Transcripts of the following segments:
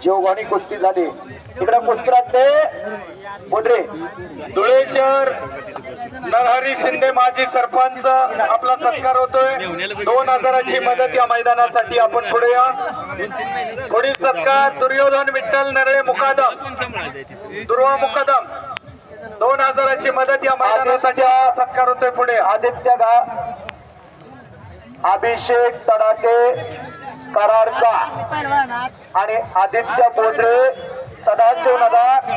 जेवघाणी कुस्ती झाली। इकडे कुस्तीराचे बोडरे धुळे शहर नरहरी शिंदे माजी सरपंच आपला सत्कार होतोय। 2000ची मदत या मैदानासाठी आपण पुढे या। पुढील सत्कार दुर्योधन विठ्ठल नरळे मुकादम दुर्वा मुकादम 2000ची मदत या मैदानासाठी सत्कार होतोय। पुढे आदित्य अभिषेक तडाके कराडचा आणि आदित्य बोडरे सदाशिव नगर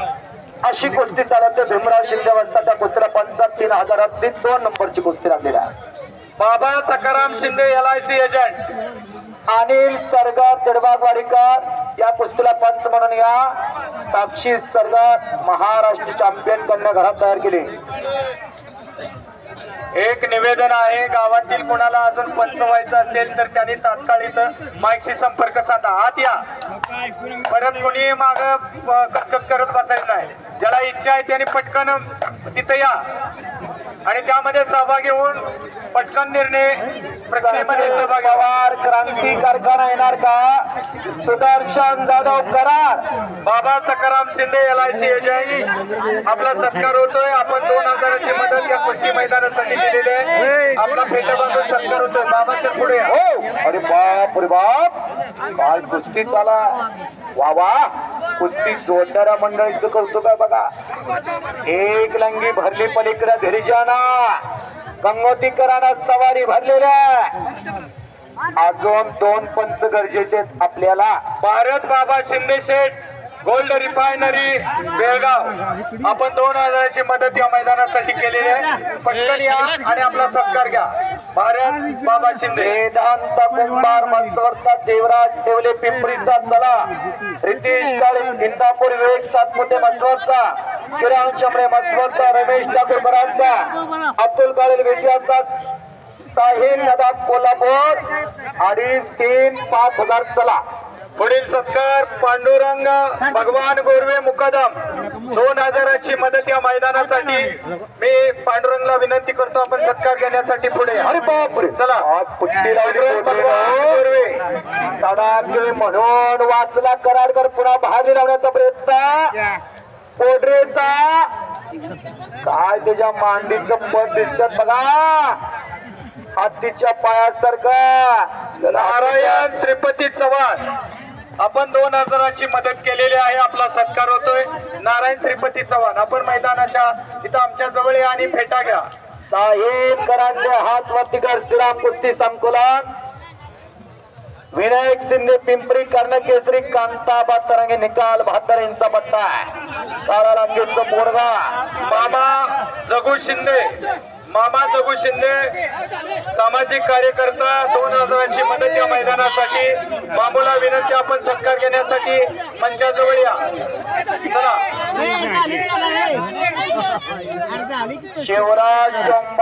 अशी कुस्ती चालवते। भीमराव शिंदे वस्ताच्या कुस्तीला 35,000 2 नंबरची कुस्ती लागलेली आहे। बाबा सकाराम शिंदे LIC एजंट अनिल सरगार तिडबागवाडीकर या कुस्तीला पंच म्हणून या। साक्षी सरगार महाराष्ट्र चॅम्पियन कन्या घरात तयार केली। एक निवेदन आहे, गावातील कोणाला अजून पंच व्हायचं असेल तर त्यांनी तात्काळ इथं माईकशी संपर्क साधा। आत या, परत कोणी माग कचकच करत बसायचं नाही। ज्याला इच्छा आहे त्यांनी पटकन तिथं या आणि त्यामध्ये सहभागी होऊन पटकन निर्णय प्रक्रियेमध्ये सहभागी व्हा। क्रांती कारखाना येणार का? सुदर्शन जाधव करार बाबा सकाराम शिंदे LIC एजंट आपला सत्कार होतोय। आपण 2000ची मदत या कुस्ती मैदानासाठी दिलेली आहे। आपला फेटा बांधून सत्कार होतोय। बाबाच्या पुढे हो। अरे बाप रे बाप, काय कुस्ती चाला। वा वा, कुस्ती जोडणाऱ्या मंडळीचं कौतुक आहे बघा। एक लंगी भरली पलीकडे धिरिजाना गंगोतीकरांना सवारी भरलेल्या। अजून 2 पंच गरजेचे आपल्याला। भारत बाबा शिंदे शेठ गोल्ड रिफायनरी बेळगाव आपण 2000ची मदत या मैदानासाठी केलेली आहे। पटकन या आणि आपला सत्कार घ्या। भारत बाबा शिंदे वेदांत कुंभार मसवरचा देवराज ठेवले पिंपरीचा चला रितेश काळे इंदापूर विवेक सातपुते मसवरचा किरण शंभरे मसवरचा रमेश ठाकूर बराडचा अब्दुल काळे विजयाचा साहिल नदाब कोल्हापूर 2.5 3 5,000 चला। पुढील सत्कार पांडुरंग भगवान गोरवे मुकादम 2000ची मदत या मैदानासाठी मी पांडुरंगला विनंती करतो आपण सत्कार घेण्यासाठी पुढे। अरे बापरे, चला आज पुट्टी लावली गोरवे तडाके म्हणून वाचला कराडकर पुन्हा बाहेर लावण्याचा प्रयत्न पोडरेचा। काय त्याच्या मांडीचं पद दिसत बघा, हत्तीच्या पायासारखं। नारायण श्रीपती चव्हाण आपण 2000ची मदत केलेली आहे। आपला सत्कार होतोय। नारायण श्रीपती चव्हाण आपण मैदानाच्या इथं आमच्या जवळ या आणि फेटा घ्या। साहेब करांडे हात वरती कर श्रीराम कुस्ती संकुलन विनायक शिंदे पिंपरी कर्ण केसरी कांता तरंगे निकाल 72 इंचा पट्टा काळा रांगेचं बोरगा मामा जगू शिंदे सामाजिक कार्यकर्ता 2000ची मदत या मैदानासाठी। मामूला विनंती आपण सत्कार घेण्यासाठी मंचाजवळ या। चला शिवराज